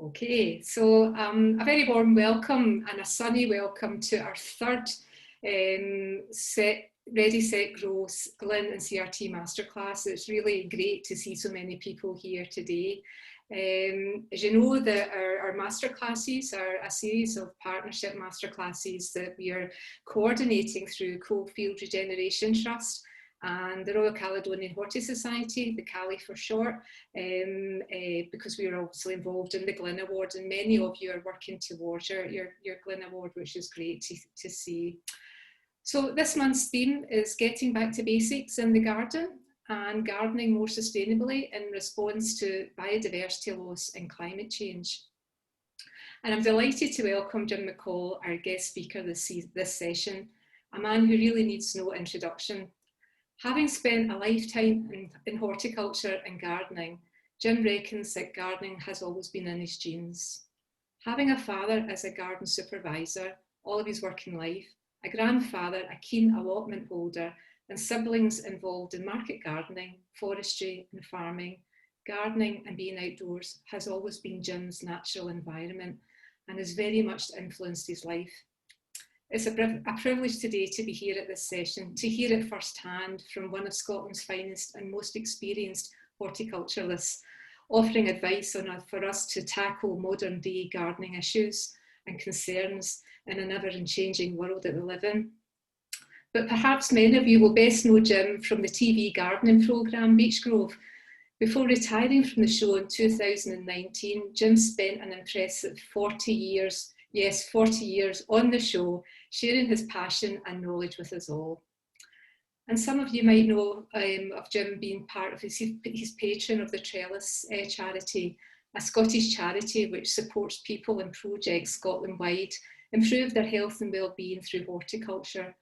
Okay, so a very warm welcome and a sunny welcome to our third Ready, Set, Grow Glyn and CRT Masterclass. It's really great to see so many people here today. As you know, our masterclasses are a series of partnership masterclasses that we are coordinating through Coalfield Regeneration Trust and the Royal Caledonian Horti Society, the CALI for short, because we are obviously involved in the Glyn Award, and many of you are working towards your Glyn Award, which is great to see. So this month's theme is getting back to basics in the garden and gardening more sustainably in response to biodiversity loss and climate change. And I'm delighted to welcome Jim McColl, our guest speaker this session, a man who really needs no introduction. Having spent a lifetime in horticulture and gardening, Jim reckons that gardening has always been in his genes. Having a father as a garden supervisor all of his working life, a grandfather, a keen allotment holder, and siblings involved in market gardening, forestry and farming, gardening and being outdoors has always been Jim's natural environment and has very much influenced his life. It's a privilege today to be here at this session, to hear it firsthand from one of Scotland's finest and most experienced horticulturalists, offering advice for us to tackle modern day gardening issues and concerns in an ever-changing world that we live in. But perhaps many of you will best know Jim from the TV gardening programme Beechgrove. Before retiring from the show in 2019, Jim spent an impressive 40 years on the show, sharing his passion and knowledge with us all. And some of you might know of Jim being part of his patron of the Trellis charity, a Scottish charity which supports people and projects Scotland-wide, improve their health and well-being through horticulture.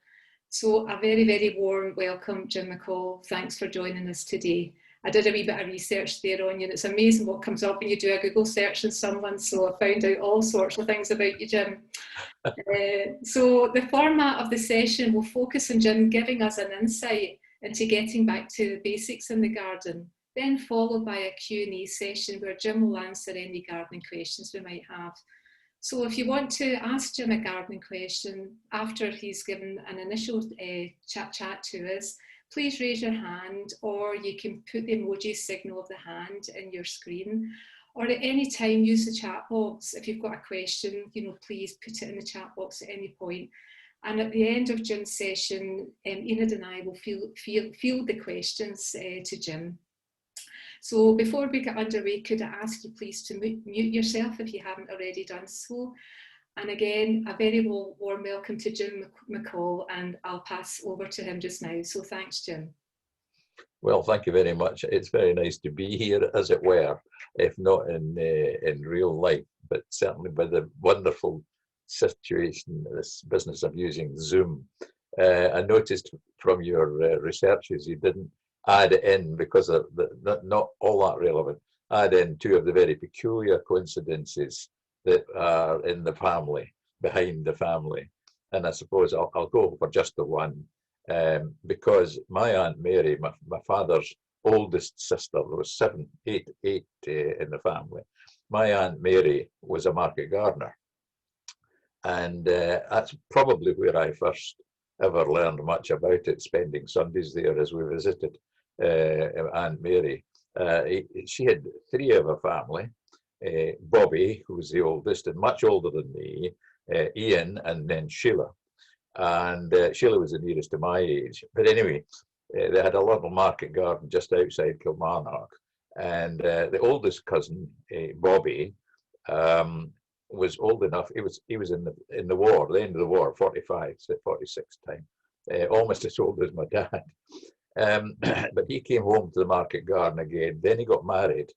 So a very, very warm welcome, Jim McColl. Thanks for joining us today. I did a wee bit of research there on you, and it's amazing what comes up when you do a Google search on someone, so I found out all sorts of things about you, Jim. So the format of the session will focus on Jim giving us an insight into getting back to the basics in the garden, then followed by a Q&A session where Jim will answer any gardening questions we might have. So if you want to ask Jim a gardening question after he's given an initial chat to us, please raise your hand, or you can put the emoji signal of the hand in your screen, or at any time use the chat box. If you've got a question, please put it in the chat box at any point. And at the end of Jim's session, Enid and I will field the questions to Jim. So before we get underway, could I ask you please to mute yourself if you haven't already done so? And again, a very warm welcome to Jim McColl, and I'll pass over to him just now. So thanks, Jim. Well, thank you very much. It's very nice to be here, as it were, if not in real life, but certainly by the wonderful situation, this business of using Zoom. I noticed from your researches you didn't add in, because of not all that relevant, add in two of the very peculiar coincidences that are in the family, behind the family. And I suppose I'll go for just the one, because my Aunt Mary, my father's oldest sister, there was eight in the family. My Aunt Mary was a market gardener. And that's probably where I first ever learned much about it, spending Sundays there as we visited Aunt Mary. She had three of her family. Bobby, who was the oldest and much older than me, Ian, and then Sheila. And Sheila was the nearest to my age. But anyway, they had a little market garden just outside Kilmarnock. And the oldest cousin, Bobby, was old enough. He was in the war, the end of the war, 45, 46 time, almost as old as my dad. But he came home to the market garden again. Then he got married.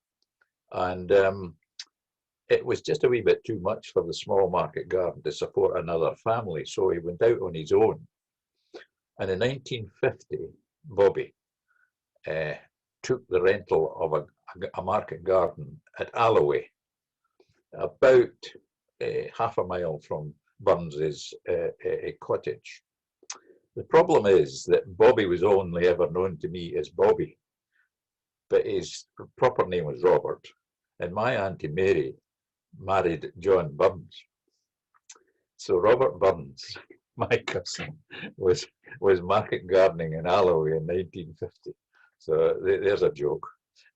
And it was just a wee bit too much for the small market garden to support another family, so he went out on his own. And in 1950, Bobby took the rental of a market garden at Alloway, about half a mile from Burns's cottage. The problem is that Bobby was only ever known to me as Bobby, but his proper name was Robert, and my Auntie Mary married John Burns. So Robert Burns, my cousin, was market gardening in Alloway in 1950. So there's a joke.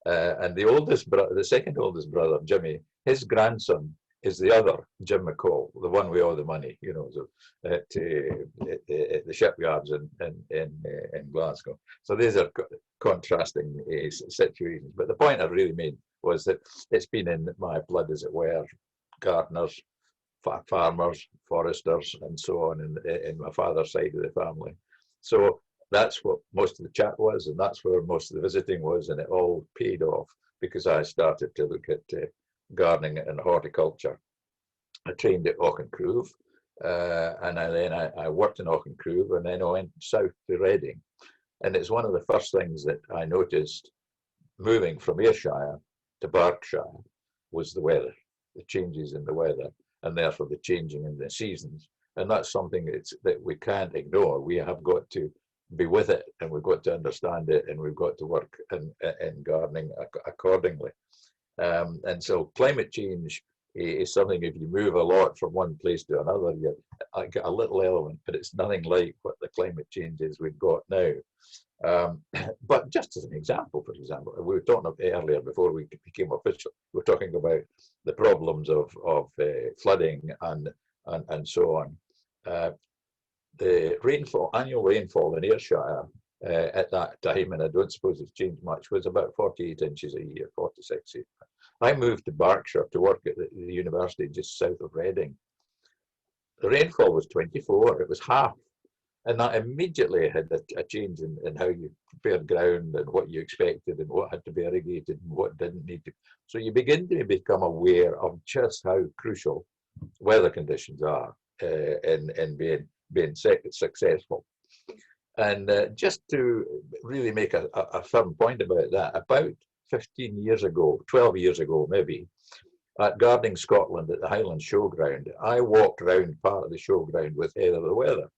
And the second oldest brother, Jimmy, his grandson is the other Jim McColl, the one with all the money, you know, so at the shipyards in Glasgow. So these are contrasting situations. But the point I really made was that it's been in my blood, as it were, gardeners, farmers, foresters, and so on in my father's side of the family. So that's what most of the chat was, and that's where most of the visiting was, and it all paid off because I started to look at gardening and horticulture. I trained at Auchengrove, and I worked in Auchengrove, and then I went south to Reading. And it's one of the first things that I noticed moving from Ayrshire to Berkshire was the weather, the changes in the weather, and therefore the changing in the seasons. And that's something that we can't ignore. We have got to be with it, and we've got to understand it, and we've got to work in gardening accordingly. And so climate change is something, if you move a lot from one place to another, you get a little element, but it's nothing like what the climate changes we've got now. But just as an example, for example, we were talking earlier before we became official, we were talking about the problems of flooding and so on. The annual rainfall in Ayrshire at that time, and I don't suppose it's changed much, was about 48 inches a year, 46. I moved to Berkshire to work at the university just south of Reading. The rainfall was 24, it was half. And that immediately had a change in how you prepared ground and what you expected and what had to be irrigated and what didn't need to. So you begin to become aware of just how crucial weather conditions are in being successful. And just to really make a firm point about that, about 15 years ago, 12 years ago maybe, at Gardening Scotland at the Highland Showground, I walked around part of the showground with Heather the Weather,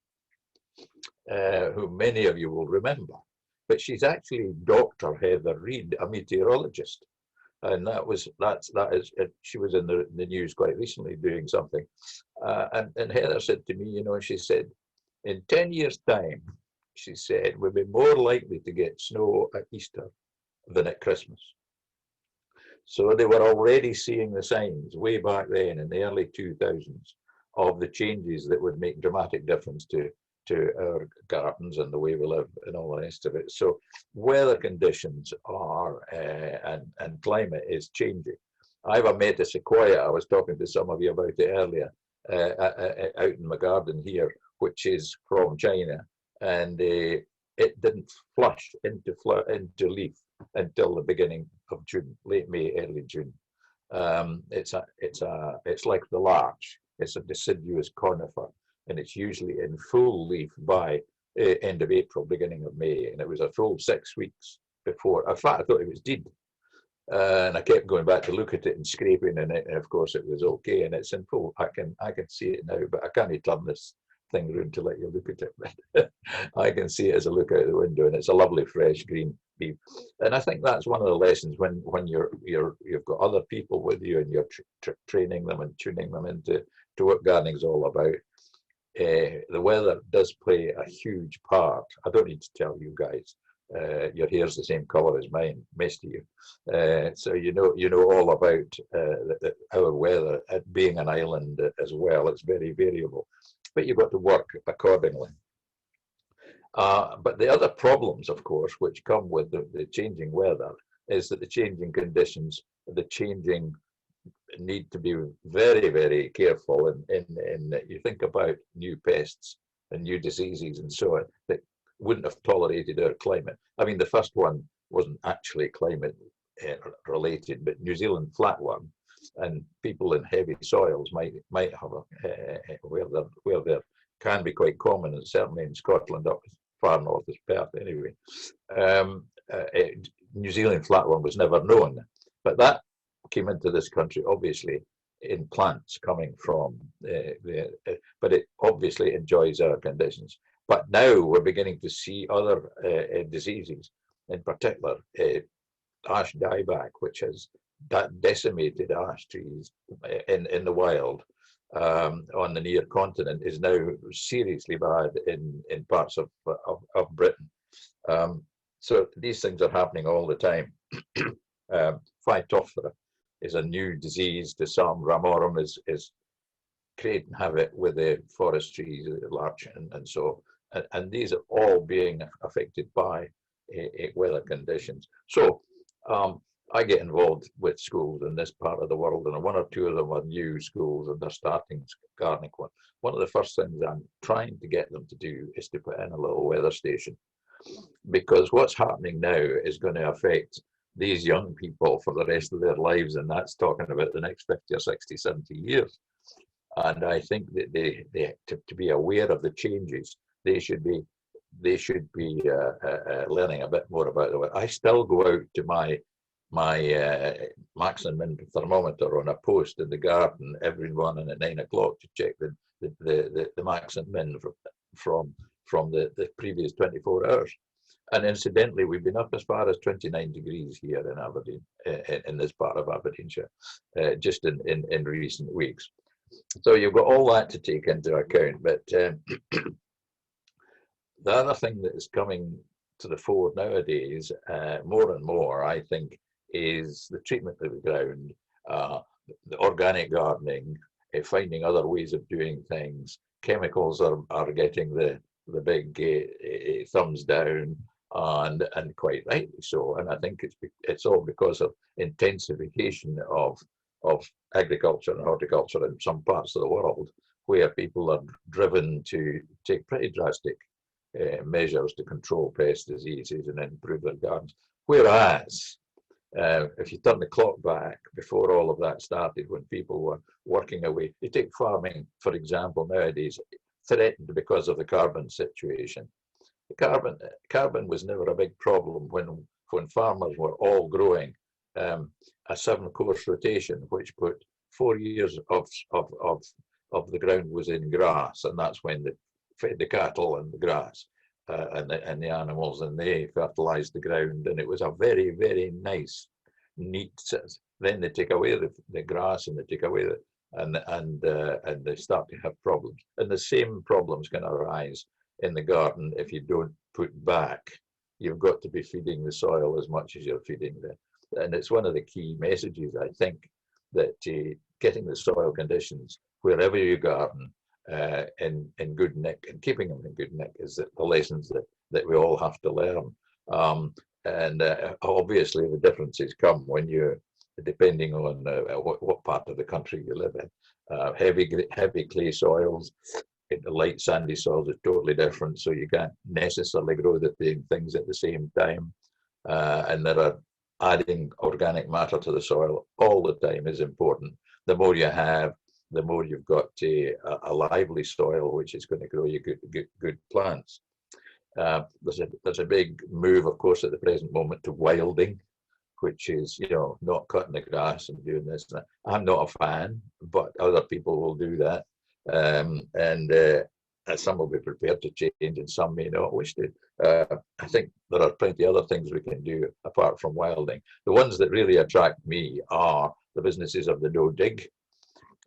who many of you will remember. But she's actually Dr. Heather Reid, a meteorologist. And she was in the news quite recently doing something. And Heather said to me, you know, she said, in 10 years' time, she said, we'll be more likely to get snow at Easter than at Christmas. So they were already seeing the signs way back then in the early 2000s of the changes that would make dramatic difference to our gardens and the way we live and all the rest of it. So weather conditions are, and climate is changing. I have a meta sequoia, I was talking to some of you about it earlier, out in my garden here, which is from China, and it didn't flush into leaf until the beginning of June, late May, early June. It's like the larch. It's a deciduous conifer, and it's usually in full leaf by end of April, beginning of May, and it was a full 6 weeks before. In fact, I thought it was dead, and I kept going back to look at it and scraping, and of course it was okay, and it's in full. I can see it now, but I can't turn this thing around to let you look at it. I can see it as I look out the window, and it's a lovely fresh green leaf. And I think that's one of the lessons when you've got other people with you and you're training them and tuning them into what gardening is all about. The weather does play a huge part. I don't need to tell you guys. Your hair's the same colour as mine, most of you. So you know all about our weather. Being an island as well, it's very variable. But you've got to work accordingly. But the other problems, of course, which come with the changing weather is that the changing conditions, the changing need to be very, very careful. And you think about new pests and new diseases and so on that wouldn't have tolerated our climate. I mean, the first one wasn't actually climate related, but New Zealand flatworm. And people in heavy soils might have where there can be quite common, and certainly in Scotland up as far north as Perth anyway. New Zealand flatworm was never known, but that came into this country obviously in plants coming from but it obviously enjoys our conditions. But now we're beginning to see other diseases, in particular ash dieback, which has decimated ash trees in the wild on the near continent is now seriously bad in parts of Britain. So these things are happening all the time. Phytophthora is a new disease to some. Ramorum is creating havoc with the forest trees, the larch, and so. And these are all being affected by weather conditions. So I get involved with schools in this part of the world, and one or two of them are new schools, and they're starting gardening. One of the first things I'm trying to get them to do is to put in a little weather station, because what's happening now is going to affect these young people for the rest of their lives, and that's talking about the next 50 or 60, 70 years. And I think that they to be aware of the changes, they should be learning a bit more about the weather. I still go out to my max and min thermometer on a post in the garden every morning at 9 o'clock to check the max and min from the previous 24 hours. And incidentally, we've been up as far as 29 degrees here in Aberdeen, in this part of Aberdeenshire, just in recent weeks. So you've got all that to take into account. But the other thing that is coming to the fore nowadays, more and more, I think, is the treatment of the ground, the organic gardening, finding other ways of doing things. Chemicals are getting the big thumbs down, and quite rightly so. And I think it's all because of intensification of agriculture and horticulture in some parts of the world, where people are driven to take pretty drastic measures to control pest diseases and improve their gardens. Whereas, if you turn the clock back before all of that started, when people were working away, you take farming, for example, nowadays, threatened because of the carbon situation. The carbon was never a big problem when farmers were all growing a 7-course rotation, which put 4 years of the ground was in grass, and that's when they fed the cattle and the grass and the animals, and they fertilized the ground, and it was a very, very nice, neat. Then they take away the grass, and they take away and they start to have problems, and the same problems can arise in the garden if you don't put back. You've got to be feeding the soil as much as you're feeding and it's one of the key messages, I think, that getting the soil conditions wherever you garden in good nick, and keeping them in good nick, is the lessons that we all have to learn. And obviously the differences come when you're depending on what part of the country you live in. Heavy clay soils, the light sandy soils is totally different, so you can't necessarily grow the same things at the same time. And there are adding organic matter to the soil all the time is important. The more you have, the more you've got a lively soil, which is going to grow you good plants. There's a big move, of course, at the present moment to wilding, which is, not cutting the grass and doing this. I'm not a fan, but other people will do that. And some will be prepared to change, and some may not wish to. I think there are plenty of other things we can do apart from wilding. The ones that really attract me are the businesses of the no-dig.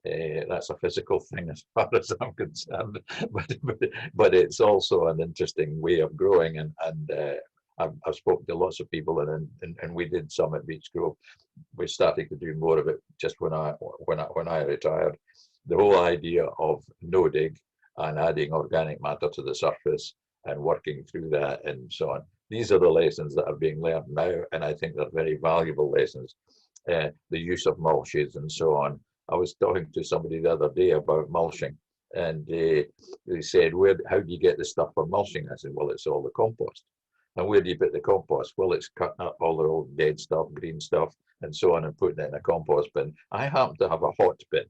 That's a physical thing as far as I'm concerned, but it's also an interesting way of growing. And I've spoken to lots of people, and we did some at Beechgrove. We started to do more of it just when I retired. The whole idea of no-dig and adding organic matter to the surface and working through that and so on. These are the lessons that are being learned now, and I think they're very valuable lessons. The use of mulches and so on. I was talking to somebody the other day about mulching, and they said, how do you get the stuff for mulching? I said, well, it's all the compost. And where do you put the compost? Well, it's cutting up all the old dead stuff, green stuff, and so on, and putting it in a compost bin. I happen to have a hot bin.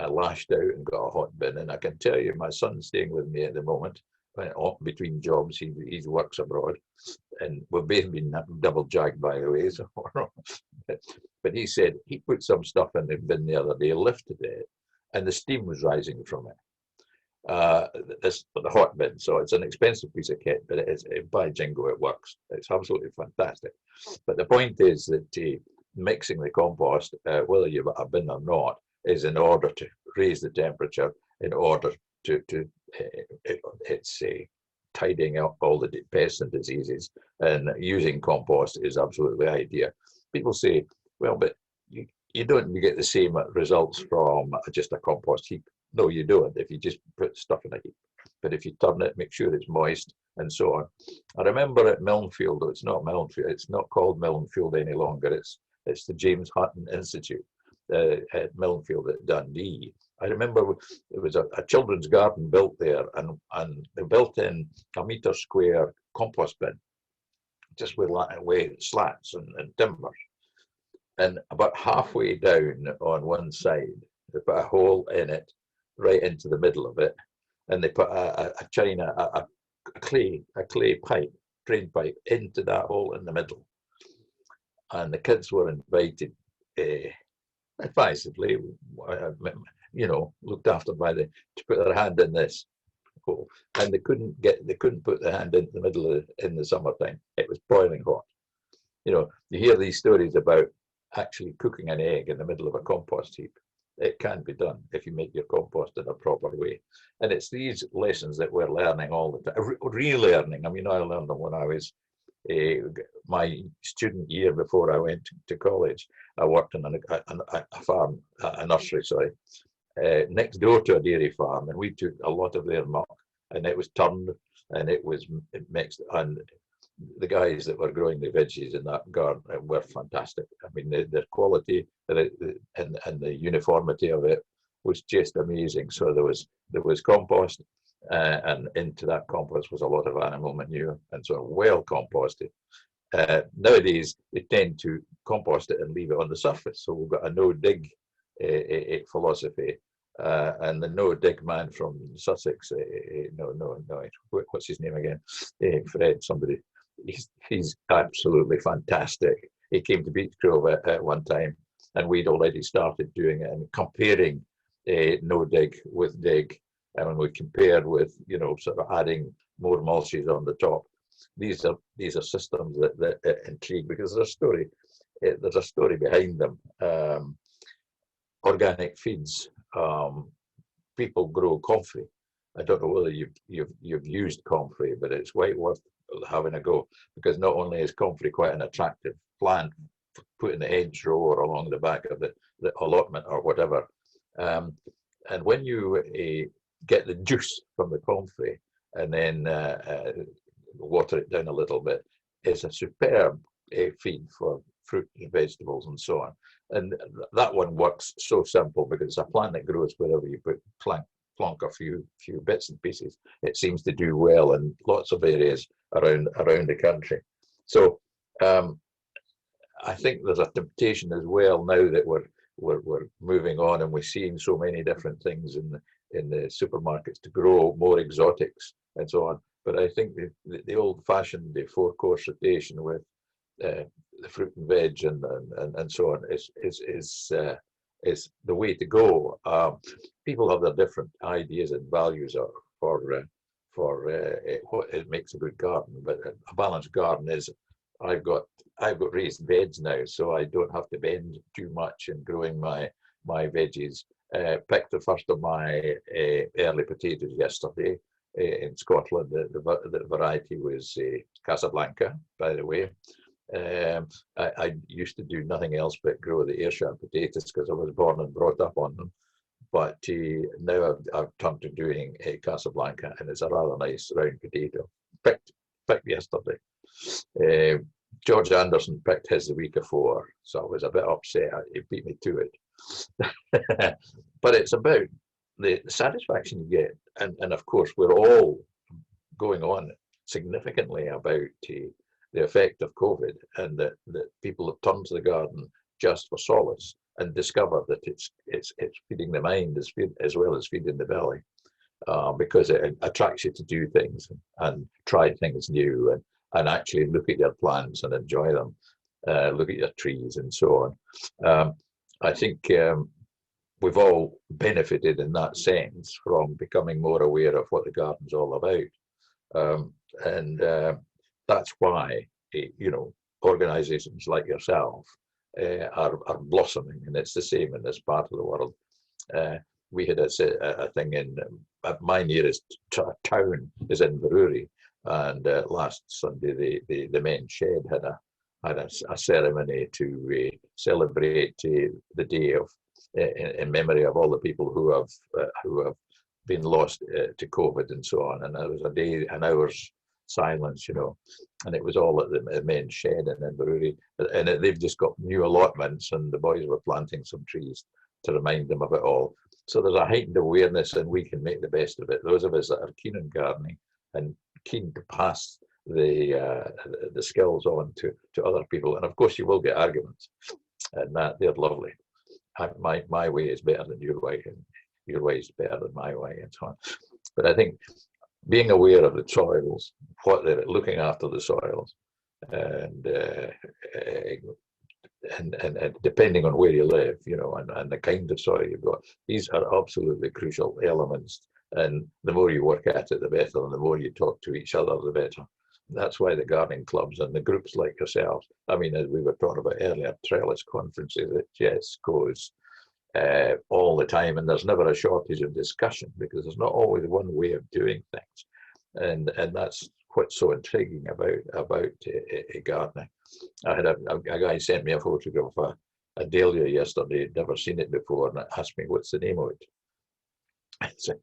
Lashed out and got a hot bin, and I can tell you, my son's staying with me at the moment. Between jobs, he works abroad, and we've both been double jagged, by the way. So, but he said he put some stuff in the bin the other day, lifted it, and the steam was rising from it. The hot bin, so it's an expensive piece of kit, but by jingo, it works. It's absolutely fantastic. But the point is that mixing the compost, whether you've got a bin or not, is in order to raise the temperature, in order to it's tidying up all the pests and diseases, and using compost is absolutely ideal. People say, well, but you don't get the same results from just a compost heap. No, you don't, if you just put stuff in a heap. But if you turn it, make sure it's moist and so on. I remember at Milnfield, it's not Milnfield, it's not called Milnfield any longer, it's the James Hutton Institute at Milnfield at Dundee. I remember there was a children's garden built there, and they built in a metre square compost bin, just with slats and timbers. And about halfway down on one side, they put a hole in it, right into the middle of it, and they put a clay pipe, drain pipe, into that hole in the middle. And the kids were invited, advisedly, looked after by to put their hand in this hole, and they couldn't put their hand into the middle in the summertime. It was boiling hot. You hear these stories about actually cooking an egg in the middle of a compost heap. It can be done if you make your compost in a proper way. And it's these lessons that we're learning all the time, relearning. I mean, I learned them when I was my student year before I went to college. I worked on a farm, a nursery, sorry, next door to a dairy farm, and we took a lot of their milk, and it was turned, and it was mixed, and the guys that were growing the veggies in that garden were fantastic. I mean, the quality and the uniformity of it was just amazing. So there was compost, and into that compost was a lot of animal manure, and so well composted. Nowadays, they tend to compost it and leave it on the surface. So we've got a no-dig philosophy, and the no-dig man from Sussex, what's his name again? Fred, somebody. He's absolutely fantastic. He came to Beechgrove at one time, and we'd already started doing it and comparing no-dig with dig. And when we compared with, sort of adding more mulches on the top, these are systems that intrigue, because there's a story behind them. Organic feeds. People grow comfrey. I don't know whether you've used comfrey, but it's quite worth having a go, because not only is comfrey quite an attractive plant put in the hedgerow or along the back of the allotment or whatever, and when you get the juice from the comfrey and then water it down a little bit, it's a superb feed for fruit and vegetables and so on. And that one works so simple, because it's a plant that grows wherever you put plonk a few bits and pieces. It seems to do well in lots of areas around the country. So I think there's a temptation as well now that we're moving on, and we're seeing so many different things in the supermarkets to grow more exotics and so on. But I think the old-fashioned, the four-course rotation with the fruit and veg and so on is the way to go. People have their different ideas and values for what it makes a good garden, but a balanced garden is, I've got raised beds now, so I don't have to bend too much in growing my veggies. Picked the first of my early potatoes yesterday in Scotland. The variety was Casablanca, by the way. I used to do nothing else but grow the Ayrshire potatoes, because I was born and brought up on them. But now I've turned to doing a Casablanca, and it's a rather nice round potato. Picked yesterday. George Anderson picked his the week before, so I was a bit upset. He beat me to it. But it's about the satisfaction you get, and of course we're all going on significantly about the effect of COVID, and that people have turned to the garden just for solace, and discover that it's feeding the mind as well as feeding the belly, because it attracts you to do things and try things new, and actually look at your plants and enjoy them, look at your trees and so on. I think we've all benefited in that sense from becoming more aware of what the garden's all about, and that's why organizations like yourself are blossoming, and it's the same in this part of the world. We had a thing in my nearest town is in Inverurie, and last Sunday the men's shed had a ceremony to celebrate the day of in memory of all the people who have been lost to COVID and so on. And there was an hour's silence, and it was all at the men's shed in Inverurie. And they've just got new allotments, and the boys were planting some trees to remind them of it all. So there's a heightened awareness, and we can make the best of it. Those of us that are keen on gardening and keen to pass the skills on to other people. And of course, you will get arguments, and they're lovely. My way is better than your way, and your way is better than my way, and so on. But I think being aware of the soils, what they're looking after the soils, and depending on where you live, and the kind of soil you've got, these are absolutely crucial elements. And the more you work at it, the better, and the more you talk to each other, the better. That's why the gardening clubs and the groups like yourselves, I mean, as we were talking about earlier, trellis conferences that Jess goes all the time, and there's never a shortage of discussion, because there's not always one way of doing things, and that's what's so intriguing about gardening. I had a guy sent me a photograph of a dahlia yesterday. He'd never seen it before, and asked me what's the name of it. I said,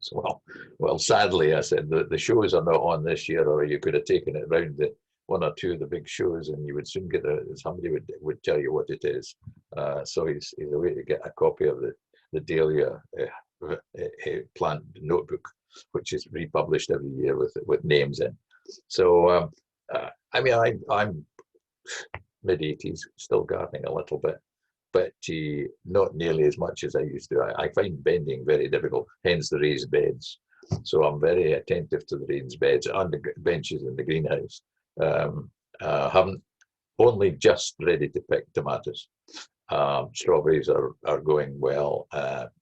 well, sadly, I said, the shows are not on this year, or you could have taken it round the one or two of the big shows, and you would soon get somebody would tell you what it is. So he's a way to get a copy of the dahlia plant notebook, which is republished every year with names in. So I mean, I'm mid-80s, still gardening a little bit, but not nearly as much as I used to. I find bending very difficult, hence the raised beds. So I'm very attentive to the raised beds and the benches in the greenhouse. Haven't only just ready to pick tomatoes. Strawberries are going well.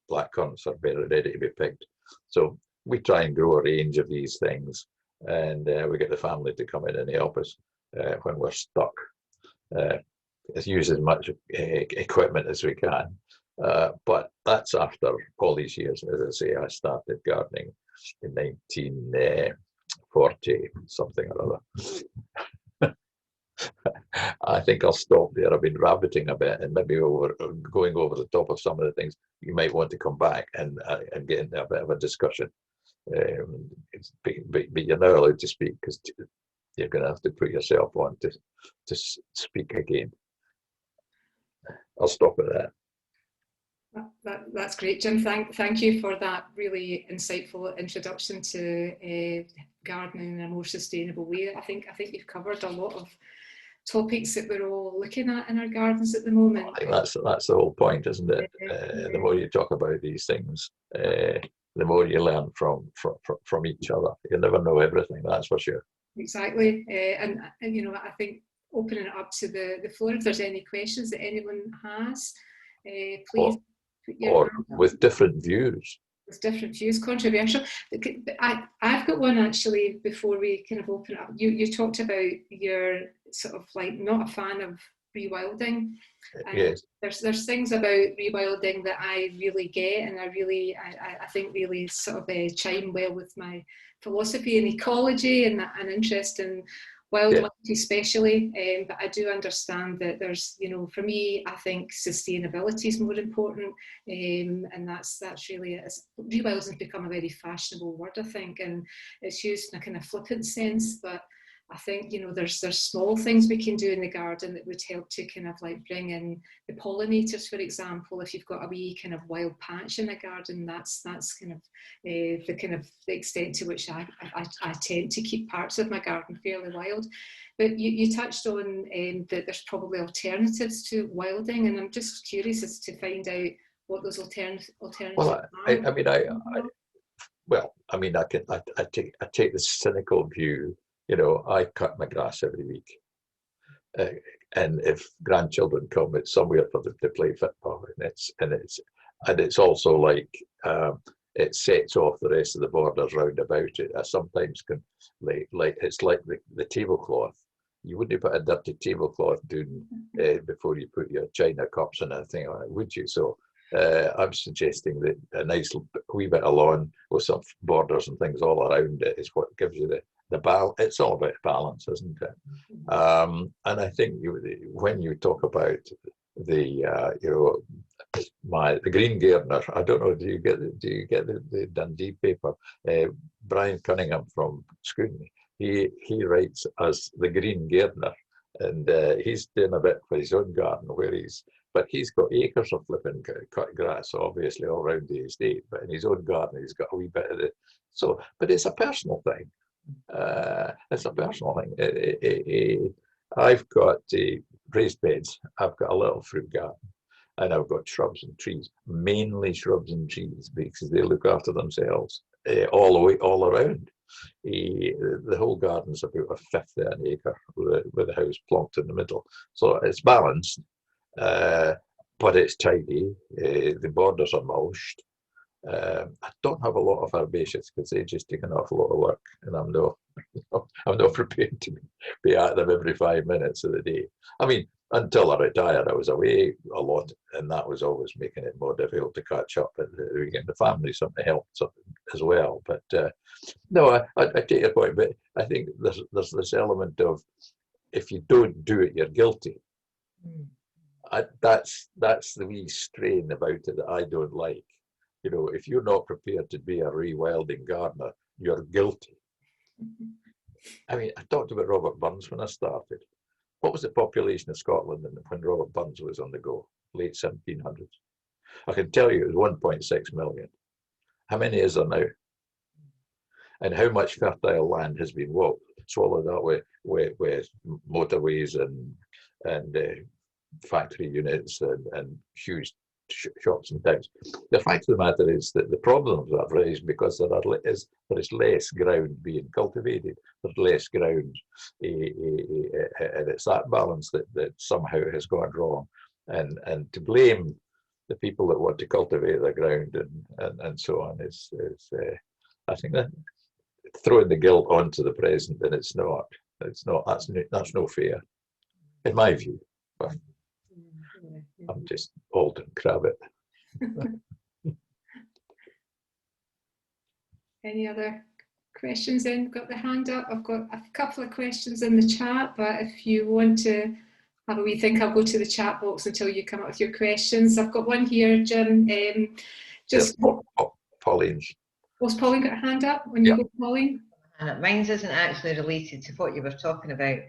Black currants are very ready to be picked. So we try and grow a range of these things, and we get the family to come in and help us when we're stuck. Use as much equipment as we can, but that's after all these years. As I say, I started gardening in 1940 something or other. I think I'll stop there. I've been rabbiting a bit, and maybe going over the top of some of the things. You might want to come back and get into a bit of a discussion. But you're now allowed to speak, because you're going to have to put yourself on to speak again. I'll stop at that. That's great, Jim. Thank you for that really insightful introduction to gardening in a more sustainable way. I think you've covered a lot of topics that we're all looking at in our gardens at the moment. I think that's the whole point, isn't it? The more you talk about these things, the more you learn from each other. You never know everything, that's for sure. Exactly, and I think opening it up to the floor, if there's any questions that anyone has, please put your hand up. With different views. With different views, controversial. I've got one actually before we kind of open it up. You talked about your sort of like not a fan of rewilding. Yes. There's things about rewilding that I really get, and I think really sort of chime well with my philosophy and ecology and an interest in wildlife, especially, but I do understand that there's, for me, I think sustainability is more important, and that's really it. Rewilding has become a very fashionable word, I think, and it's used in a kind of flippant sense, but I think, there's small things we can do in the garden that would help to kind of like bring in the pollinators, for example. If you've got a wee kind of wild patch in a garden, that's kind of the extent to which I tend to keep parts of my garden fairly wild. But you touched on that there's probably alternatives to wilding, and I'm just curious as to find out what those alternatives are. I take the cynical view. I cut my grass every week, and if grandchildren come, it's somewhere for them to play football, and it's also like it sets off the rest of the borders round about it. I sometimes can it's like the tablecloth. you wouldn't put a dirty tablecloth down before you put your china cups in a thing like that, would you? So I'm suggesting that a nice wee bit of lawn with some borders and things all around it is what gives you the balance. It's all about balance, isn't it? And I think when you talk about the the Green Gardener, I don't know, do you get the Dundee paper? Brian Cunningham from Scrutiny, he writes as the Green Gardener, and he's doing a bit for his own garden but he's got acres of flipping cut grass, obviously all around the estate, but in his own garden he's got a wee bit of it. So, but it's a personal thing. It's a personal thing. I've got raised beds. I've got a little fruit garden, and I've got shrubs and trees, mainly shrubs and trees, because they look after themselves all around. The whole garden's about a fifth of an acre with a house plonked in the middle. So it's balanced, but it's tidy. The borders are mulched. I don't have a lot of herbaceous because they just take an awful lot of work, and I'm not prepared to be at them every 5 minutes of the day. I mean, until I retired, I was away a lot, and that was always making it more difficult to catch up at the weekend. The family something helped as well. But no, I take your point. But I think there's this element of, if you don't do it, you're guilty. That's the wee strain about it that I don't like. You know, if you're not prepared to be a rewilding gardener, you're guilty. I mean, I talked about Robert Burns when I started. What was the population of Scotland when Robert Burns was on the go? Late 1700s. I can tell you it was 1.6 million. How many is there now? And how much fertile land has been swallowed up with motorways and factory units and huge shops and towns. The fact of the matter is that the problems are raised because there is less ground being cultivated. There's less ground, and it's that balance that somehow has gone wrong. And to blame the people that want to cultivate the ground and so on is I think that throwing the guilt onto the present, and it's not. That's no fair, in my view. But I'm just old and crabbit. Any other questions then? Got the hand up. I've got a couple of questions in the chat, but if you want to have a wee think, I'll go to the chat box until you come up with your questions. I've got one here, Jim. Pauline's. Was Pauline got a hand up? When you go, Pauline? Mine isn't actually related to what you were talking about,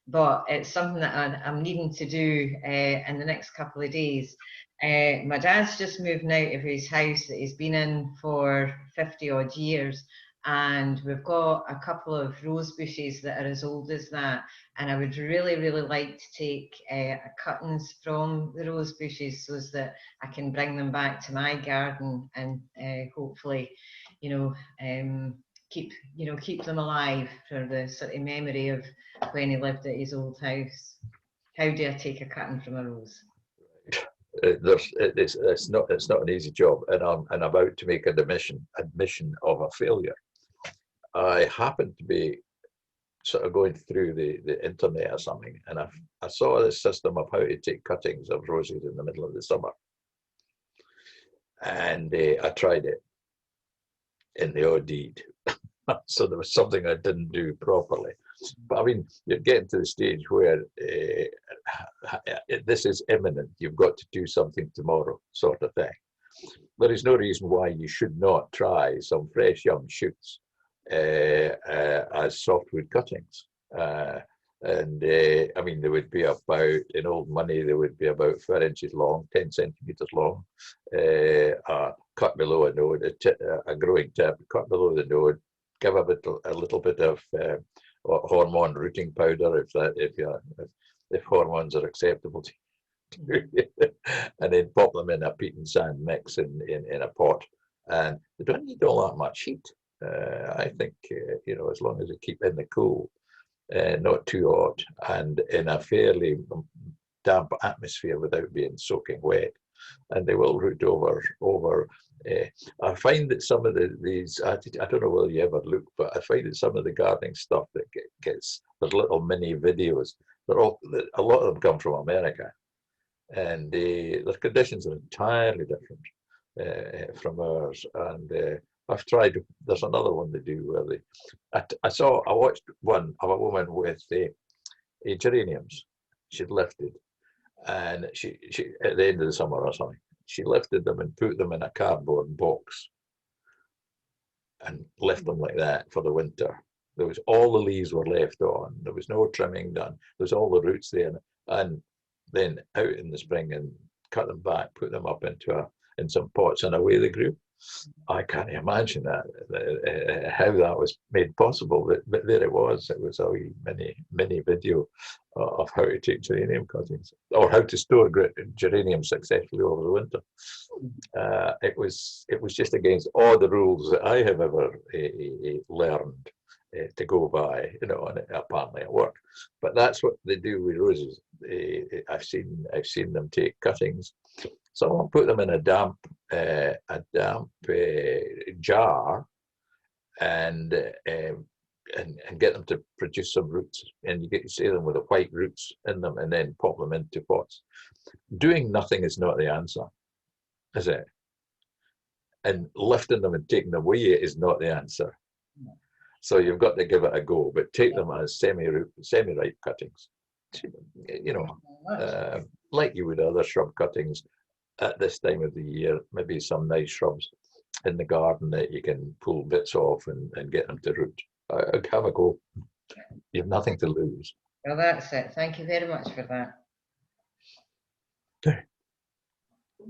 but it's something that I'm needing to do in the next couple of days. My dad's just moving out of his house that he's been in for 50 odd years, and we've got a couple of rose bushes that are as old as that, and I would really like to take cuttings from the rose bushes so that I can bring them back to my garden and hopefully, keep them alive for the sort of memory of when he lived at his old house. How do I take a cutting from a rose? It's not an easy job, and I'm about to make an admission of a failure. I happened to be sort of going through the internet or something, and I saw this system of how to take cuttings of roses in the middle of the summer, and I tried it in the odd deed. So there was something I didn't do properly. But I mean, you're getting to the stage where this is imminent. You've got to do something tomorrow, sort of thing. There is no reason why you should not try some fresh young shoots as softwood cuttings. I mean, they would be about, in old money, they would be about 4 inches long, 10 centimeters long, cut below a node, a growing tip, cut below the node, give a little bit of hormone rooting powder if hormones are acceptable to you, and then pop them in a peat and sand mix in a pot, and they don't need all that much heat. I think as long as they keep in the cool, not too hot, and in a fairly damp atmosphere without being soaking wet, and they will root over. I find that some of these, I don't know whether you ever look, but I find that some of the gardening stuff that gets, there's little mini videos, a lot of them come from America, and their conditions are entirely different from ours. And I've tried, there's another one they do where I watched one of a woman with geraniums she'd lifted, and she at the end of the summer or something, she lifted them and put them in a cardboard box and left them like that for the winter. There was, all the leaves were left on, there was no trimming done, there was all the roots there, and then out in the spring and cut them back, put them up in some pots, and away they grew. I can't imagine how that was made possible, but there it was. It was a wee mini video of how to take geranium cuttings, or how to store geranium successfully over the winter. It was just against all the rules that I have ever learned to go by, you know, and apparently it worked. But that's what they do with roses. I've seen them take cuttings. Someone put them in a damp jar and get them to produce some roots, and you get to see them with the white roots in them, and then pop them into pots. Doing nothing is not the answer, is it? And lifting them and taking them away is not the answer. So you've got to give it a go, but take them as semi-ripe cuttings, you know, like you would other shrub cuttings at this time of the year. Maybe some nice shrubs in the garden that you can pull bits off and get them to root. Have a go. You have nothing to lose. Well, that's it. Thank you very much for that.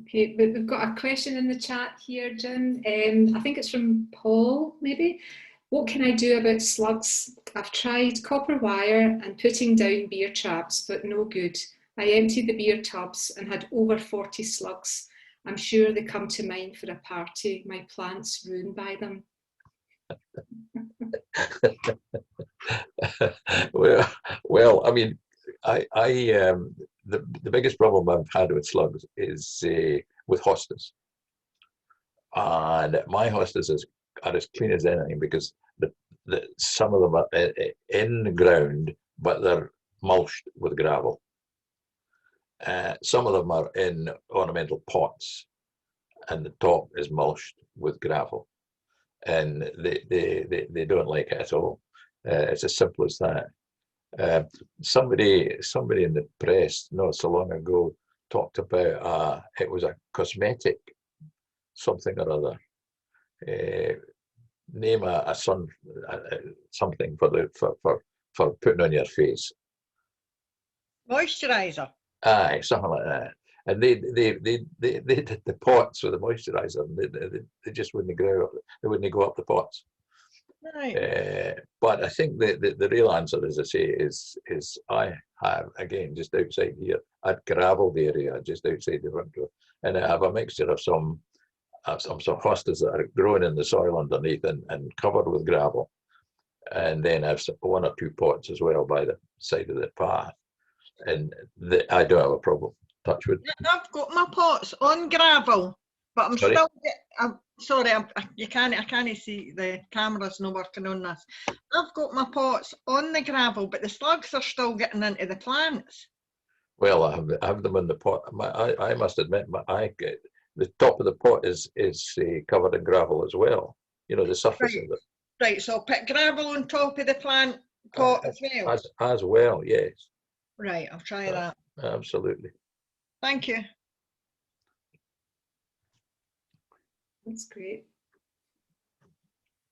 Okay, but we've got a question in the chat here, Jim. I think it's from Paul, maybe. What can I do about slugs? I've tried copper wire and putting down beer traps, but no good. I emptied the beer tubs and had over 40 slugs. I'm sure they come to mind for a party. My plants ruined by them. well, I mean, the biggest problem I've had with slugs is with hostas, and my hostas are as clean as anything, because some of them are in the ground, but they're mulched with gravel. Some of them are in ornamental pots, and the top is mulched with gravel, and they don't like it at all. It's as simple as that. Somebody in the press not so long ago talked about it was a cosmetic something or other. Name a something for putting on your face. Moisturizer. Aye, something like that. And they did the pots with the moisturizer, and they just wouldn't go up. They wouldn't go up the pots. Right. But I think the real answer, as I say, is I have, again, just outside here, I've gravelled area just outside the front door, and I have a mixture of some hostas that are growing in the soil underneath and covered with gravel, and then I've one or two pots as well by the side of the path, and I don't have a problem. Touch wood. I've got my pots on gravel, but I'm Sorry? still. I'm sorry, I can't see, the camera's not working on this. I've got my pots on the gravel, but the slugs are still getting into the plants. Well, I have them in the pot. I must admit, the top of the pot is covered in gravel as well. You know, the surface of it. Right, so I'll put gravel on top of the plant pot as well. As well, yes. Right, I'll try that. Absolutely. Thank you. That's great.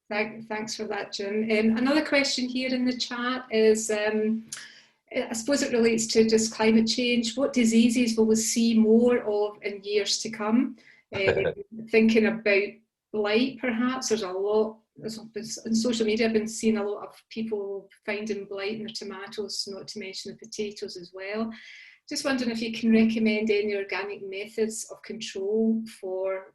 Thanks for that, Jim. Another question here in the chat is, I suppose it relates to just climate change. What diseases will we see more of in years to come? Thinking about blight, perhaps. There's a lot, on social media, I've been seeing a lot of people finding blight in their tomatoes, not to mention the potatoes as well. Just wondering if you can recommend any organic methods of control for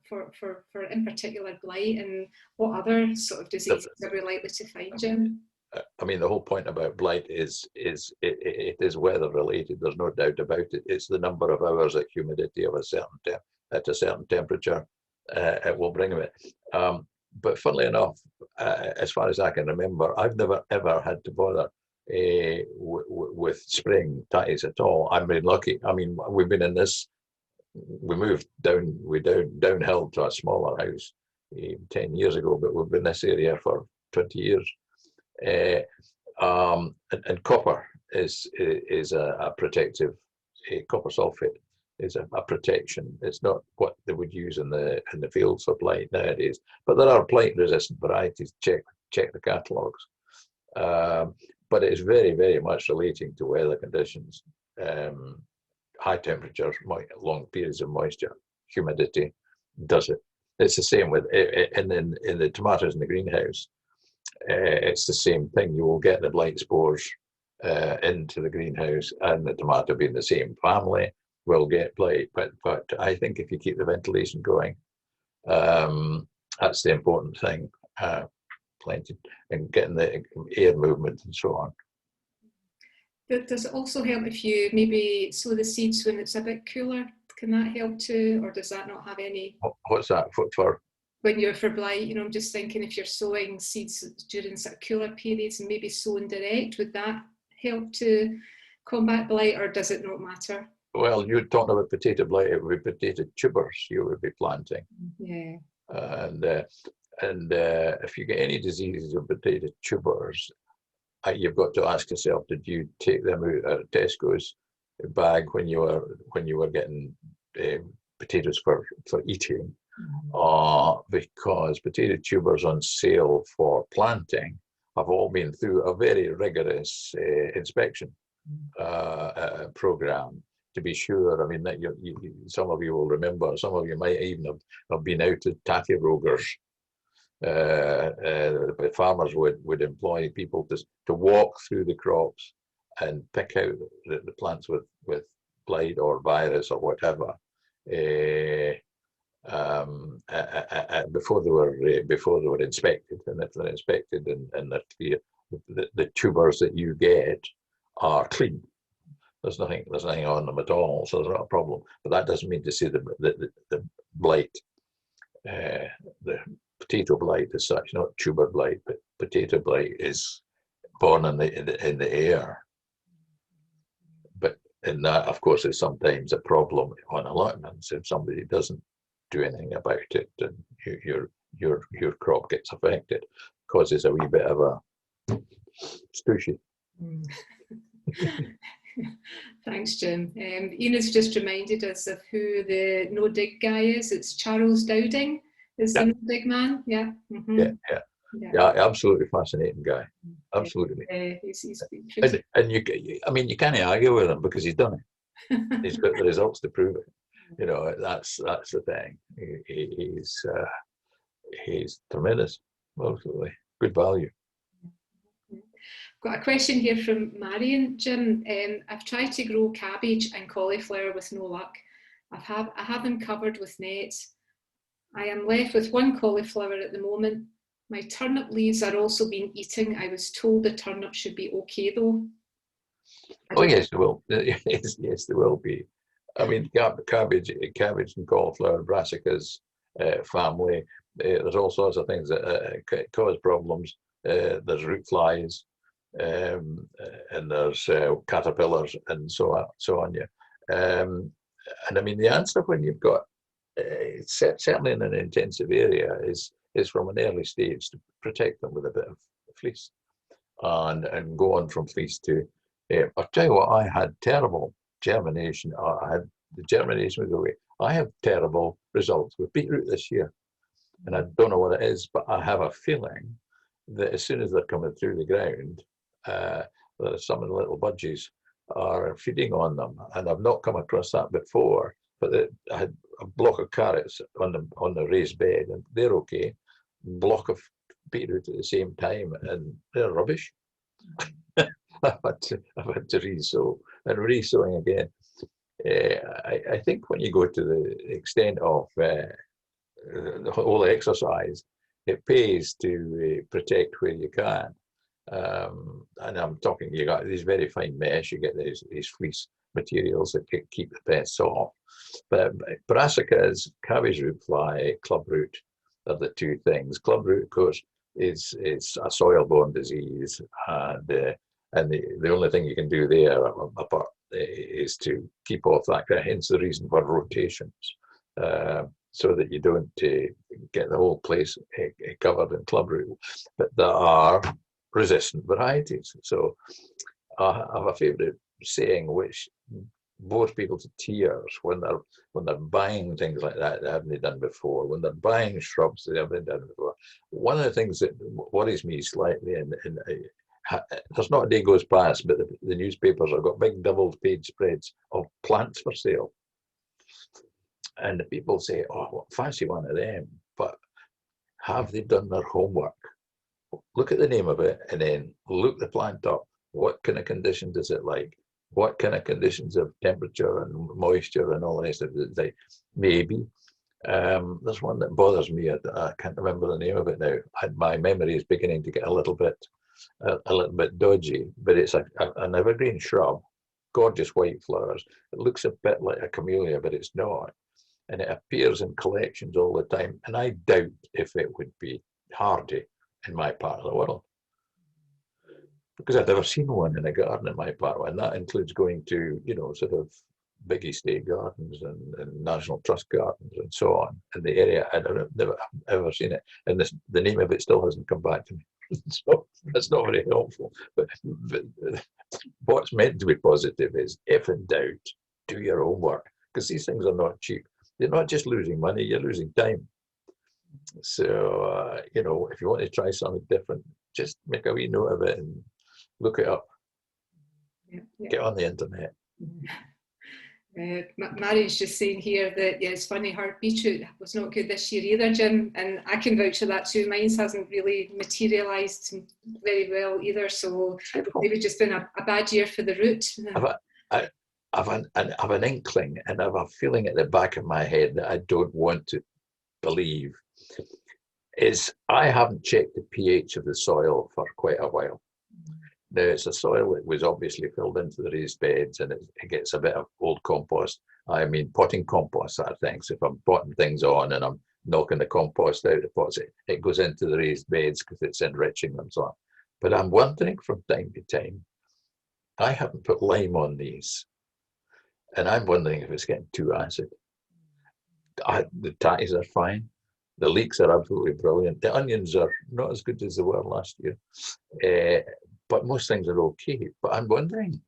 in particular blight, and what other sort of diseases are we likely to find, Jim? I mean, the whole point about blight is it is weather related. There's no doubt about it. It's the number of hours at humidity of a certain at a certain temperature, it will bring it. But funnily enough, as far as I can remember, I've never ever had to bother with spraying ties at all. I'm really lucky. I mean, we've been in this. We moved downhill to a smaller house 10 years ago, but we've been in this area for 20 years. And copper is a protective. Copper sulfate is a protection. It's not what they would use in the fields for blight nowadays, but there are blight-resistant varieties. Check the catalogues. But it is very, very much relating to weather conditions, high temperatures, long periods of moisture, humidity. Does it? It's the same with in the tomatoes in the greenhouse. It's the same thing. You will get the blight spores into the greenhouse, and the tomato being the same family will get blight. But I think if you keep the ventilation going, that's the important thing. Plenty and getting the air movement and so on. Does it also help if you maybe sow the seeds when it's a bit cooler? Can that help too, or does that not have any? What's that for? When you're for blight, I'm just thinking if you're sowing seeds during sort of cooler periods and maybe sowing direct, would that help to combat blight, or does it not matter? Well, you're talking about potato blight. It would be potato tubers you would be planting. Yeah. And if you get any diseases of potato tubers, you've got to ask yourself: did you take them out of Tesco's bag when you were getting potatoes for eating? Because potato tubers on sale for planting have all been through a very rigorous inspection program to be sure. I mean, that some of you will remember, some of you might even have been out at Taffy Rogers. Farmers would employ people to walk through the crops and pick out the plants with blight or virus or whatever before they were inspected. And if they're inspected and they're clear, the tubers that you get are clean. There's nothing on them at all, so there's not a problem. But that doesn't mean to say the blight, the potato blight as such, not tuber blight, but potato blight is born in the air. But in that, of course, is sometimes a problem on allotments if somebody doesn't do anything about it, and your crop gets affected, causes a wee bit of a stooshy. Thanks, Jim. Ina's just reminded us of who the no dig guy is. It's Charles Dowding. Is the no dig man? Yeah. Mm-hmm. Yeah, absolutely fascinating guy. Absolutely. He's and you can't argue with him because he's done it. He's got the results to prove it. That's the thing. He's tremendous. Absolutely good value. Got a question here from Marion. Jim, I've tried to grow cabbage and cauliflower with no luck. I have them covered with nets. I am left with one cauliflower at the moment. My turnip leaves are also being eaten. I was told the turnip should be okay though. Oh yes, they will. Yes, they will be. I mean, cabbage and cauliflower, brassicas family. There's all sorts of things that cause problems. There's root flies, and there's caterpillars, and so on. And I mean, the answer when you've got certainly in an intensive area is from an early stage to protect them with a bit of fleece, and go on from fleece to. I'll tell you what, I had terrible germination. The germination was away. I have terrible results with beetroot this year, and I don't know what it is, but I have a feeling that as soon as they're coming through the ground, some of the little budgies are feeding on them, and I've not come across that before. But I had a block of carrots on the raised bed, and they're okay. Block of beetroot at the same time, and they're rubbish. I've had to re-sow and re-sowing again. I think when you go to the extent of the whole exercise, it pays to protect where you can. And I'm talking, you got these very fine mesh, you get these fleece materials that keep the pests off. But brassicas, cabbage root fly, clubroot are the two things. Clubroot, of course, is a soil-borne disease, and the only thing you can do there apart is to keep off that. Hence the reason for rotations, so that you don't get the whole place covered in clubroot. But there are resistant varieties. So I have a favourite saying which bores people to tears when they're buying things like that they haven't done before, when they're buying shrubs they haven't done before. One of the things that worries me slightly, and there's not a day goes past but the newspapers have got big double-page spreads of plants for sale, and the people say, oh, fancy one of them, but have they done their homework? Look at the name of it and then look the plant up. What kind of conditions is it like? What kind of conditions of temperature and moisture and all the rest of it? Maybe. There's one that bothers me. I can't remember the name of it now. My memory is beginning to get a little bit dodgy, but it's an evergreen shrub, gorgeous white flowers. It looks a bit like a camellia, but it's not. And it appears in collections all the time. And I doubt if it would be hardy in my part of the world, because I've never seen one in a garden in my part, and that includes going to, sort of big estate gardens and National Trust gardens and so on in the area. I've never ever seen it, and the name of it still hasn't come back to me. So that's not very helpful. But what's meant to be positive is, if in doubt, do your homework, because these things are not cheap. You're not just losing money, you're losing time. So, if you want to try something different, just make a wee note of it and look it up. Get on the internet. Mary's just saying here that, it's funny, her beetroot was not good this year either, Jim, and I can vouch for that too. Mine hasn't really materialised very well either, so maybe just been a bad year for the root. I've an inkling, and I have a feeling at the back of my head that I don't want to believe, is I haven't checked the pH of the soil for quite a while. Now, it's a soil that was obviously filled into the raised beds, and it gets a bit of old compost. I mean, potting compost, that thing. So if I'm potting things on and I'm knocking the compost out of the pots, it goes into the raised beds because it's enriching them. So, but I'm wondering from time to time, I haven't put lime on these, and I'm wondering if it's getting too acid. The tatties are fine. The leeks are absolutely brilliant. The onions are not as good as they were last year. But most things are okay. But I'm wondering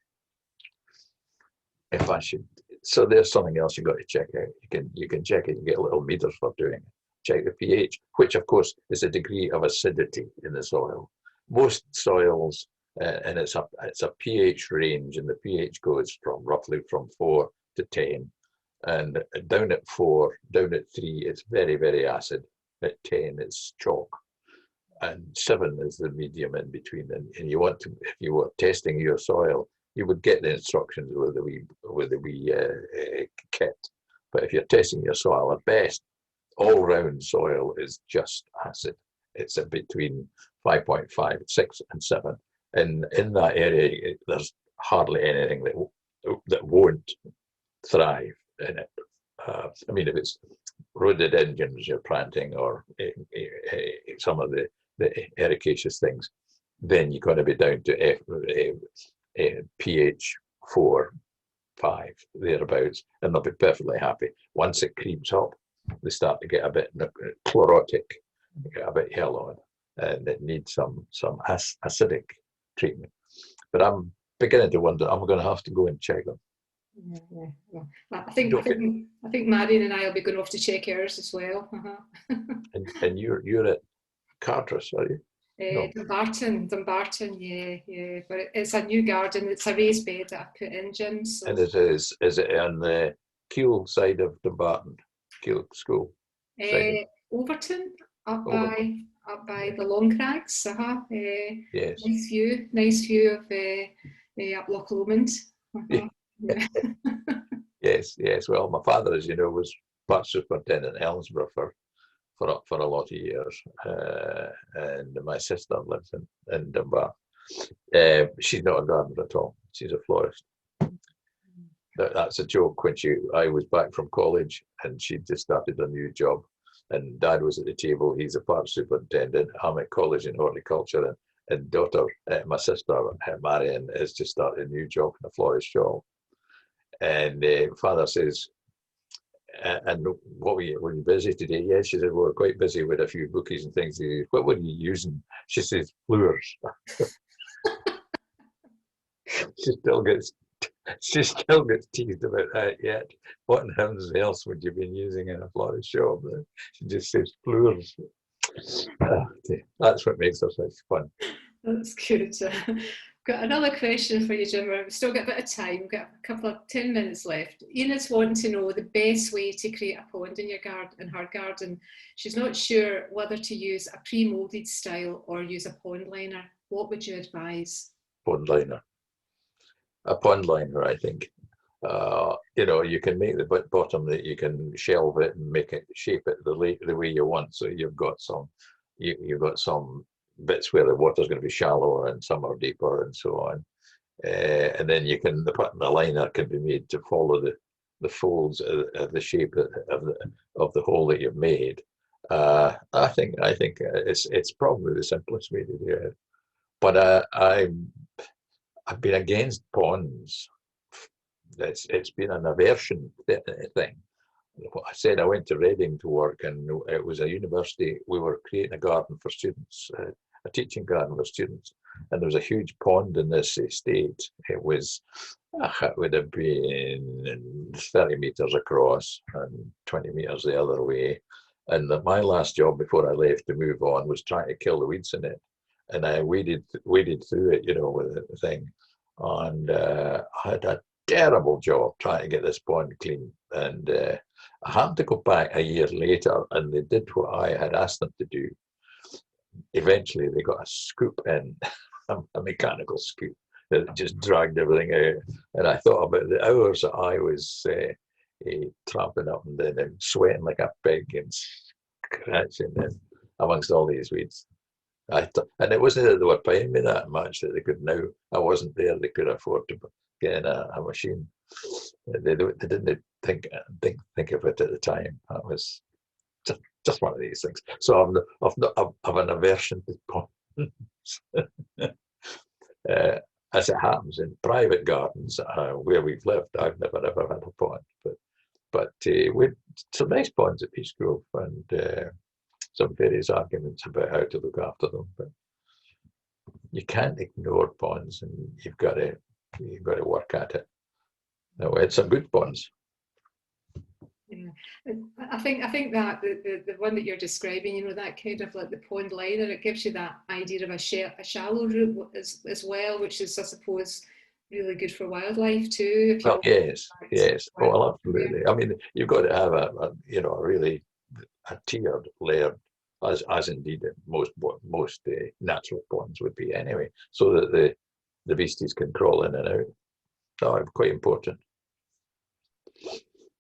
if I should. So there's something else you've got to check out. You can check it. You get little meters for doing it. Check the pH, which of course is a degree of acidity in the soil. Most soils, and it's a pH range, and the pH goes from roughly from 4 to 10, and down at 4, down at 3, it's very, very acid. At 10, it's chalk. And 7 is the medium in between. And you want to, if you were testing your soil, you would get the instructions with the wee kit. But if you're testing your soil, at best, all-round soil is just acid. It's between 5.5, 6, and 7. And in that area, there's hardly anything that won't thrive in it. I mean, if it's rhododendrons you're planting, or some of the ericaceous things, then you're going to be down to pH 4, 5, thereabouts, and they'll be perfectly happy. Once it creeps up, they start to get a bit chlorotic, a bit yellow, and it needs some acidic treatment. But I'm beginning to wonder, I'm going to have to go and check them. Yeah. I think Marion and I will be going off to check ours as well. And you're at Carters, are you? No. Dumbarton, yeah. But it's a new garden. It's a raised bed that I put in, Jim. So. And is it on the Keele side of Dumbarton? Keele School? Overton, up by the Long Crags. Yes. Nice view of up Loch Lomond. Yes. Well, my father, as you know, was part superintendent in Elmsborough for a lot of years, and my sister lives in Dunbar. She's not a gardener at all. She's a florist. that's a joke. When I was back from college and she just started a new job, and Dad was at the table. He's a park superintendent. I'm at college in horticulture, and daughter, my sister Marion, has just started a new job in a florist shop. And father says, and were you busy today? Yes, she said, well, we're quite busy with a few bookies and things. What were you using? She says, lures. She still gets teased about that yet. What in heavens else would you been using in a florist shop? She just says lures. That's what makes her such fun. That's good. Got another question for you, Jim. We've still got a bit of time. We've got a couple of 10 minutes left. Ina's wanting to know the best way to create a pond in your garden, in her garden. She's not sure whether to use a pre-molded style or use a pond liner. What would you advise? Pond liner. A pond liner, I think. You can make the bottom that you can shelve it and make it, shape it the way you want. So you've got some bits where the water's going to be shallower and some are deeper and so on. And then the liner can be made to follow the folds of the shape of the hole that you've made. I think it's probably the simplest way to do it. But I've been against ponds. It's been an aversion thing. I said I went to Reading to work, and it was a university. We were creating a garden for students, a teaching garden for students, and there was a huge pond in this estate. It would have been 30 meters across and 20 meters the other way. And my last job before I left to move on was trying to kill the weeds in it. And I waded through it, with the thing. And I had a terrible job trying to get this pond clean. And I happened to go back a year later, and they did what I had asked them to do. Eventually, they got a scoop in, a mechanical scoop that just dragged everything out. And I thought about the hours that I was tramping up and down and sweating like a pig and scratching in amongst all these weeds. And it wasn't that they were paying me that much that they could now. I wasn't there. They could afford to get in a machine. They didn't think of it at the time. That was just one of these things. So I've an aversion to ponds. As it happens in private gardens where we've lived, I've never ever had a pond. But with some nice ponds at Beechgrove, and some various arguments about how to look after them, but you can't ignore ponds, and you've got to work at it. Now, we had some good ponds. Yeah, I think that the one that you're describing, that kind of like the pond liner, it gives you that idea of a shallow root as well, which is, I suppose, really good for wildlife too. Well, yes. Oh, well, absolutely. I mean, you've got to have a tiered layer, as indeed most natural ponds would be anyway, so that the beasties can crawl in and out. So quite important.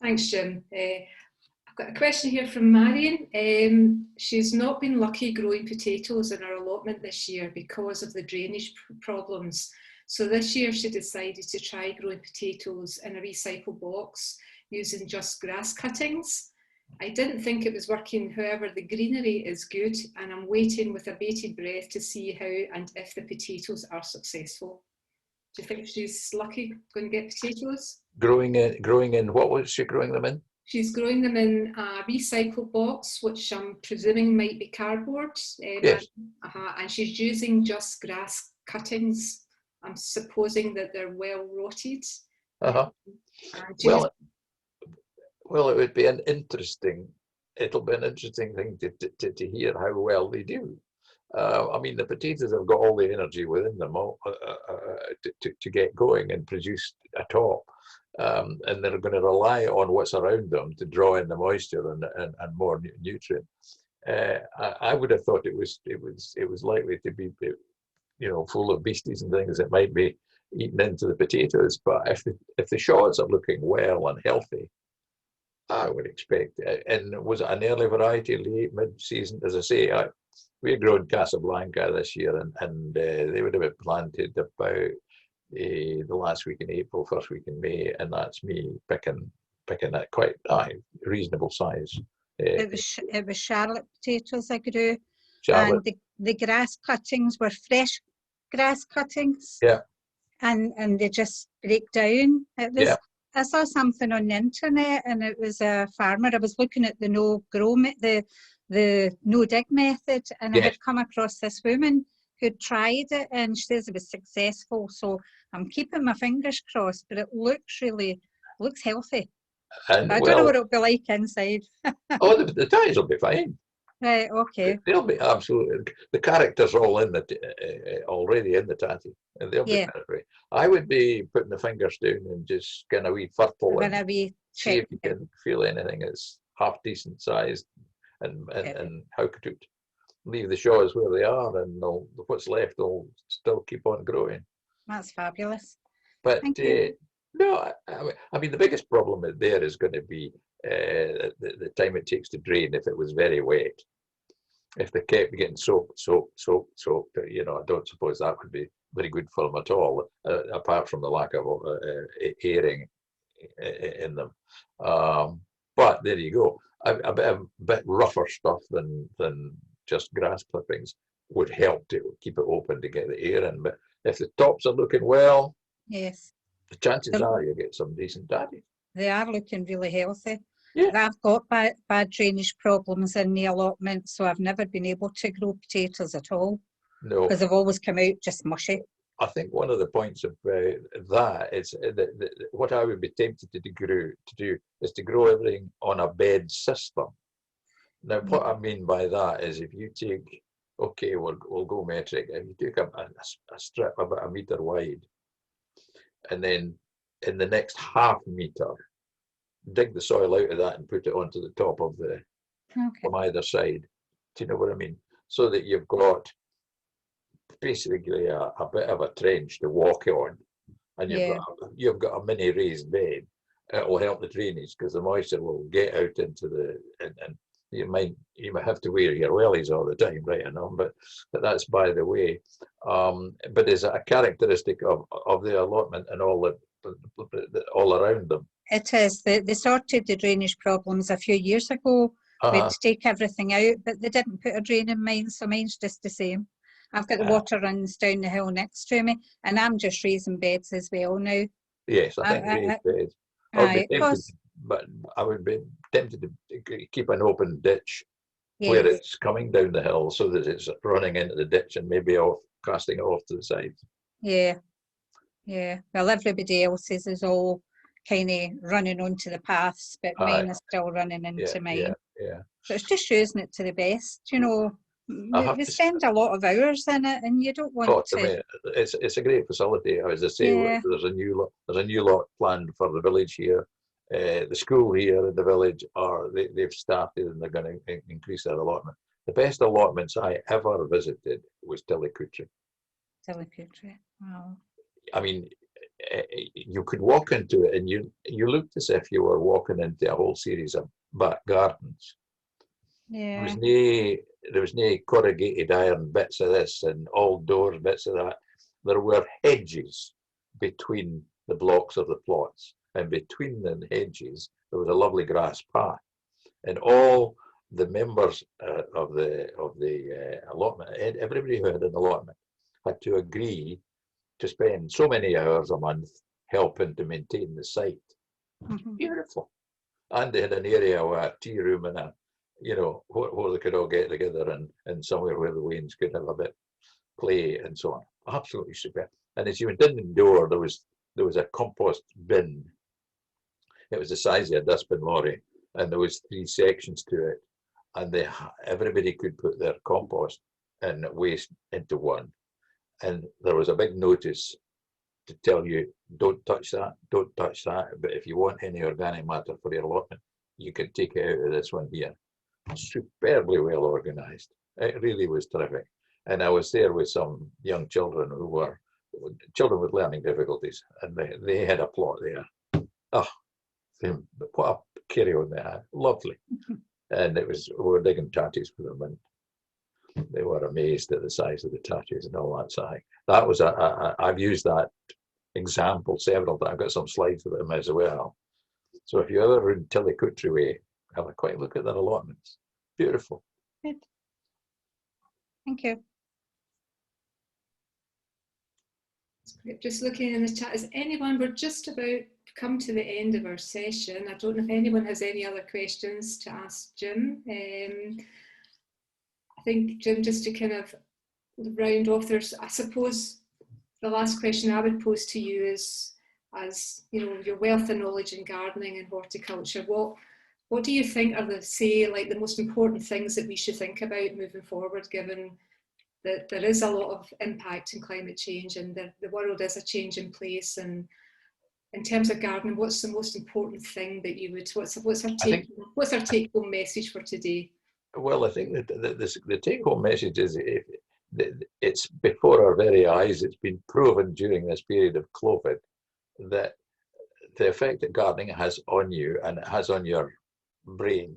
Thanks, Jim. I've got a question here from Marion. She's not been lucky growing potatoes in her allotment this year because of the drainage problems. So this year she decided to try growing potatoes in a recycle box using just grass cuttings. I didn't think it was working, however, the greenery is good, and I'm waiting with a bated breath to see how and if the potatoes are successful. Do you think she's lucky going to get potatoes? Growing in, what was she growing them in? She's growing them in a recycle box, which I'm presuming might be cardboard. Yes. And she's using just grass cuttings. I'm supposing that they're well rotted. Uh-huh. Well, it'll be an interesting thing to hear how well they do. I mean, the potatoes have got all the energy within them to get going and produce a top, and they're going to rely on what's around them to draw in the moisture and more nutrient. I would have thought it was likely to be, full of beasties and things that might be eaten into the potatoes. But if the shorts are looking well and healthy, I would expect. And was it an early variety, late mid-season? As I say, we had grown Casablanca this year, and they would have been planted about the last week in April, first week in May, and that's me picking at quite reasonable size. It was Charlotte potatoes I grew, Charlotte. and the grass cuttings were fresh grass cuttings. Yeah. And they just break down. It was. Yeah. I saw something on the internet, and it was a farmer. I was looking at the the no dig method, and I had come across this woman who tried it, and she says it was successful. So I'm keeping my fingers crossed, but it looks healthy. And I don't know what it'll be like inside. Oh, the tatties will be fine. Right, okay. They'll be absolutely. The character's all in already in the tatty, and they'll be perfect. I would be putting the fingers down and just kind of wee fertile and see if you can feel anything that's half decent sized, and how could it leave the shaws where they are, and what's left will still keep on growing. That's fabulous. But no, I mean the biggest problem there is going to be the time it takes to drain if it was very wet. If they kept getting soaked, I don't suppose that would be very good for them at all, apart from the lack of airing in them. But there you go. A bit rougher stuff than just grass clippings would help to keep it open to get the air in. But if the tops are looking well, yes, the chances are you'll get some decent tatties. They are looking really healthy. Yeah. I've got bad drainage problems in the allotment, so I've never been able to grow potatoes at all. No. Because they've always come out just mushy. I think one of the points of that is that what I would be tempted to do is to grow everything on a bed system. Now, what I mean by that is if you take, we'll go metric. If you take a strip about a metre wide, and then in the next half metre, dig the soil out of that and put it onto the top of from either side. Do you know what I mean? So that you've got basically a bit of a trench to walk on, and you've got a mini raised bed. It will help the drainage because the moisture will get out into and you might have to wear your wellies all the time, right? I know, but that's by the way. But is a characteristic of the allotment and all around them. It is. They sorted the drainage problems a few years ago. We had to take everything out, but they didn't put a drain in mine, so mine's just the same. I've got the water runs down the hill next to me, and I'm just raising beds as well now. Yes, I think raised beds. But I would be tempted to keep an open ditch where it's coming down the hill so that it's running into the ditch and maybe casting it off to the side. Yeah. Well, everybody else's is all kind of running onto the paths, but mine is still running into mine. Yeah. So it's just using it to the best, We spend a lot of hours in it, and you don't want to. I mean, it's a great facility. As I say, there's a new lot planned for the village here. The school here in the village they've started and they're going to increase their allotment. The best allotments I ever visited was Tillycootree. Wow. I mean, you could walk into it and you looked as if you were walking into a whole series of back gardens. Yeah. There was no corrugated iron bits of this and all doors bits of that. There were hedges between the blocks of the plots, and between the hedges there was a lovely grass path, and all the members of the allotment, everybody who had an allotment, had to agree to spend so many hours a month helping to maintain the site. Beautiful. And they had an area with a tea room and where they could all get together and somewhere where the wains could have a bit play and so on. Absolutely superb. And as you went in the door, there was a compost bin. It was the size of a dustbin lorry, and there was 3 sections to it, and everybody could put their compost and waste into one. And there was a big notice to tell you, don't touch that, but if you want any organic matter for your allotment, you can take it out of this one here. Superbly well organized. It really was terrific. And I was there with some young children who were children with learning difficulties, and they had a plot there. What a carry on they had. Lovely. And we were digging tatties for them, and they were amazed at the size of the tatties and all that side. That was I've used that examples, several that I've got some slides of them as well. So if you're ever in Tillicoultry way, have a quick look at their allotments. Beautiful. Good. Thank you. Just looking in the chat, is anyone, we're just about come to the end of our session. I don't know if anyone has any other questions to ask Jim. I think, Jim, just to kind of round off, there's, I suppose, the last question I would pose to you is, as you know, your wealth of knowledge in gardening and horticulture, what do you think are the, say, like the most important things that we should think about moving forward, given that there is a lot of impact in climate change and the world is a changing place? And in terms of gardening, what's the most important thing that you would, what's our take-home message for today? Well, I think that the take-home message is it's before our very eyes. It's been proven during this period of COVID that the effect that gardening has on you and it has on your brain,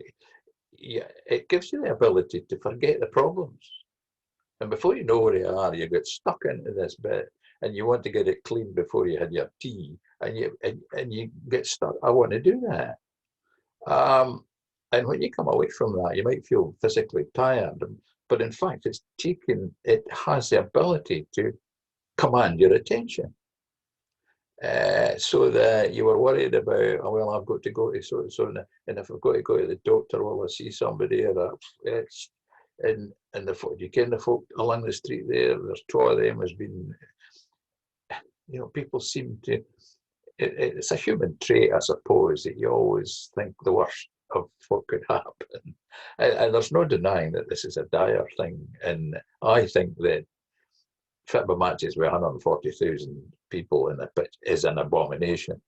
it gives you the ability to forget the problems. And before you know where you are, you get stuck into this bit and you want to get it clean before you had your tea, and you get stuck. I want to do that. And when you come away from that, you might feel physically tired, but in fact, it has the ability to command your attention. So that you were worried about, oh, well, I've got to go to so and if I've got to go to the doctor, will I see somebody? Or and you ken the folk along the street there's two of them has been, you know, people seem to, it's a human trait, I suppose, that you always think the worst of what could happen. And there's no denying that this is a dire thing. And I think that football matches with 140,000 people in a pitch is an abomination.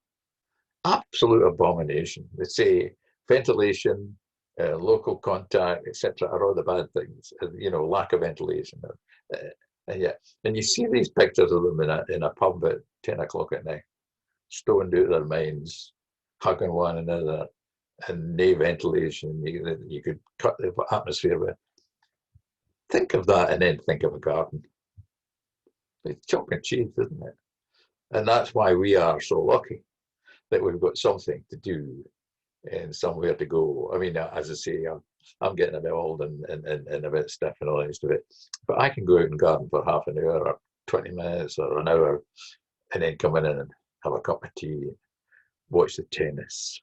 Absolute abomination. They say ventilation, local contact, etc., are all the bad things. You know, lack of ventilation. And you see these pictures of them in a pub at 10 o'clock at night, stoned out of their minds, hugging one another, and no ventilation. You could cut the atmosphere with. Think of that, and then think of a garden. It's chalk and cheese, isn't it? And that's why we are so lucky that we've got something to do and somewhere to go. I mean, as I say, I'm getting a bit old and a bit stiff and all the rest of it, but I can go out and garden for half an hour or 20 minutes or an hour and then come in and have a cup of tea, watch the tennis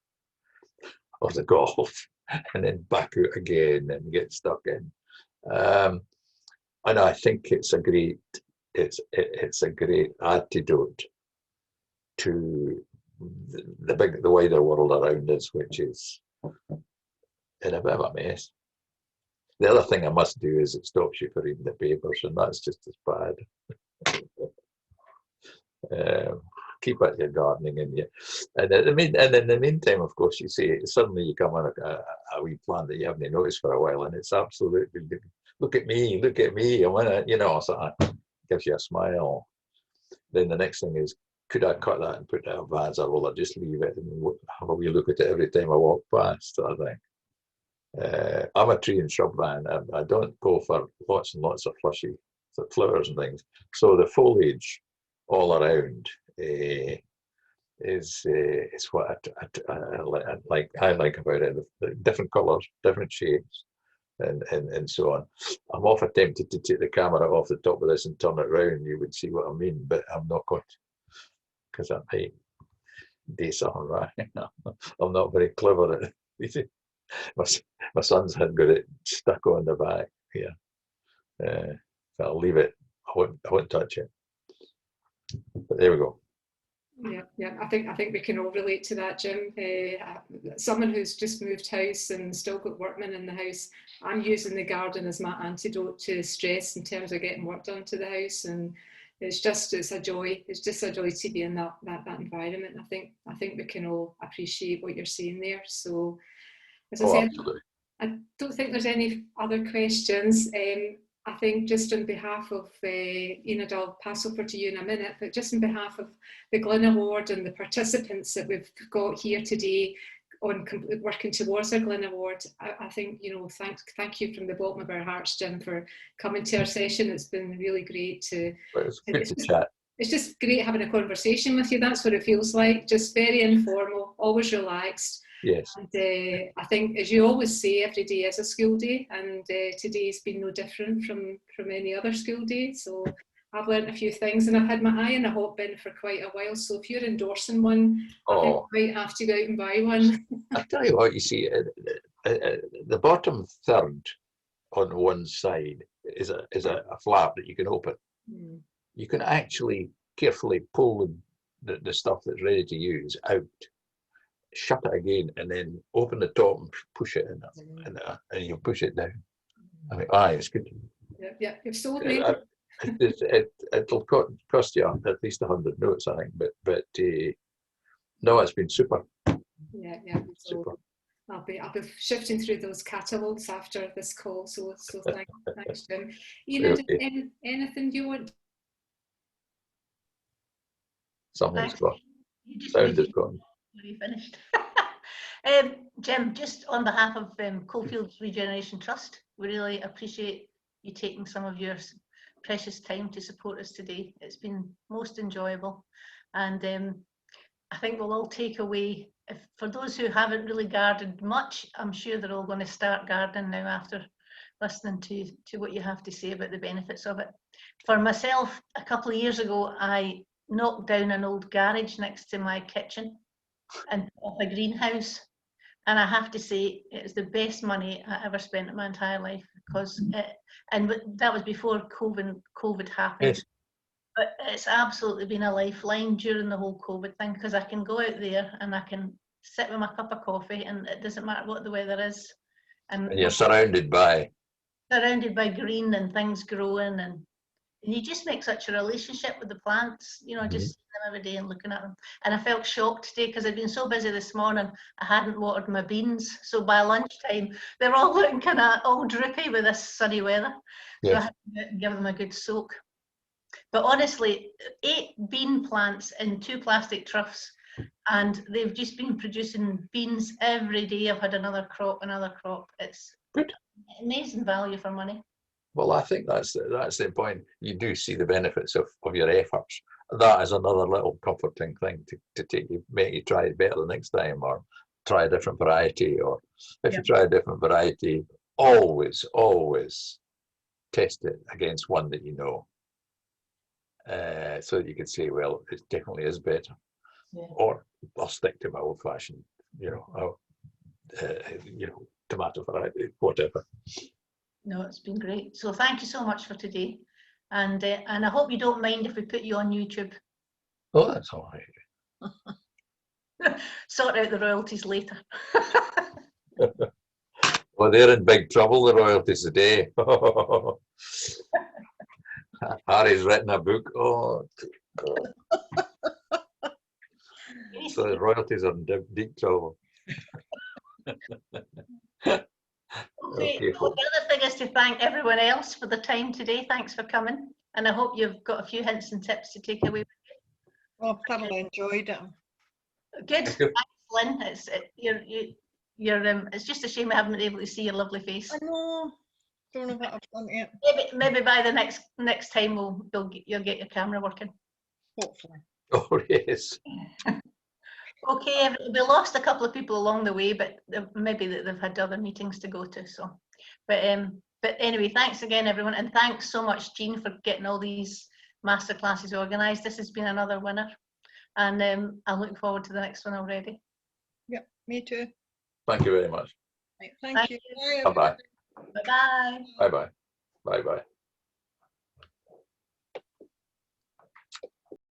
or the golf, and then back out again and get stuck in. And I think it's a great antidote to the wider world around us, which is in a bit of a mess. The other thing I must do is it stops you from reading the papers, and that's just as bad. Keep at your gardening, and in the meantime, of course, you see suddenly you come on a wee plant that you haven't noticed for a while, and it's absolutely look at me, I want to, you know, so it gives you a smile. Then the next thing is, could I cut that and put it in a vase, or will I just leave it and have a wee look at it every time I walk past, sort of thing. I'm a tree and shrub man. I don't go for lots and lots of flushy flowers and things. So the foliage all around is what I like about it. The different colours, different shapes, and so on. I'm often tempted to take the camera off the top of this and turn it round. You would see what I mean, but I'm not going to, because that might do something right. I'm not very clever at it. My son's had got it stuck on the back here. So I'll leave it. I won't touch it. But there we go. Yeah. I think we can all relate to that, Jim. Someone who's just moved house and still got workmen in the house, I'm using the garden as my antidote to stress in terms of getting work done to the house, and it's a joy. It's just a joy to be in that environment. I think we can all appreciate what you're saying there. So, as I said, absolutely. I don't think there's any other questions. I think just on behalf of Enid, I'll pass over to you in a minute, but just on behalf of the Glyn Award and the participants that we've got here today on working towards our Glyn Award, I think, you know, thank you from the bottom of our hearts, Jim, for coming to our session. It's been really great to, it's great to chat. it's just great having a conversation with you. That's what it feels like. Just very informal, always relaxed. Yes. And I think, as you always say, every day is a school day, and today's been no different from any other school day. So I've learnt a few things, and I've had my eye in a hot bin for quite a while. So if you're endorsing one, I think you might have to go out and buy one. I'll tell you what, you see, the bottom third on one side is a flap that you can open. You can actually carefully pull the stuff that's ready to use out, shut it again, and then open the top and push it in, and you push it down. I mean, it's good. Yeah, you've sold me. It'll cost you at least 100 notes, I think, but no, it's been super. Yeah. Super. I'll be shifting through those catalogues after this call. So thanks, Jim. Ian, Okay. anything you want? Something's gone. Sound is gone. You finished. Jim, just on behalf of Coalfields Regeneration Trust, we really appreciate you taking some of your precious time to support us today. It's been most enjoyable, and I think we'll all take away, for those who haven't really gardened much, I'm sure they're all going to start gardening now after listening to what you have to say about the benefits of it. For myself, a couple of years ago, I knocked down an old garage next to my kitchen and off a greenhouse, and I have to say it's the best money I ever spent in my entire life, because and that was before COVID happened. Yes. But it's absolutely been a lifeline during the whole COVID thing, because I can go out there and I can sit with my cup of coffee, and it doesn't matter what the weather is, and you're surrounded by green and things growing, and you just make such a relationship with the plants, you know, just seeing them every day and looking at them. And I felt shocked today because I'd been so busy this morning, I hadn't watered my beans. So by lunchtime, they were all looking kind of all droopy with this sunny weather. Yes. So I had to give them a good soak. But honestly, 8 bean plants in 2 plastic troughs, and they've just been producing beans every day. I've had another crop. It's good. Amazing value for money. Well, I think that's the point. You do see the benefits of your efforts. That is another little comforting thing to take you, make you try it better the next time, or try a different variety. Or if you try a different variety, always test it against one that you know, so that you can say, well, it definitely is better. Yeah. Or I'll stick to my old-fashioned, tomato variety, whatever. No, it's been great. So thank you so much for today, and I hope you don't mind if we put you on YouTube. Oh, that's all right. Sort out the royalties later. Well, they're in big trouble, the royalties today. Harry's written a book. Oh, so the royalties are in deep trouble. Okay. Well, the other thing is to thank everyone else for the time today. Thanks for coming, and I hope you've got a few hints and tips to take away with you. I've thoroughly enjoyed it. Good. Thanks, Lynn. It's just a shame I haven't been able to see your lovely face. I know. Don't know what I've done yet. Maybe by the next time you'll get your camera working. Hopefully. Oh yes. Okay, we lost a couple of people along the way, but maybe they've had other meetings to go to. So, but anyway, thanks again, everyone, and thanks so much, Jean, for getting all these masterclasses organised. This has been another winner, and I look forward to the next one already. Yep, me too. Thank you very much. Right, thank you. Bye bye. Bye bye. Bye bye. Bye bye.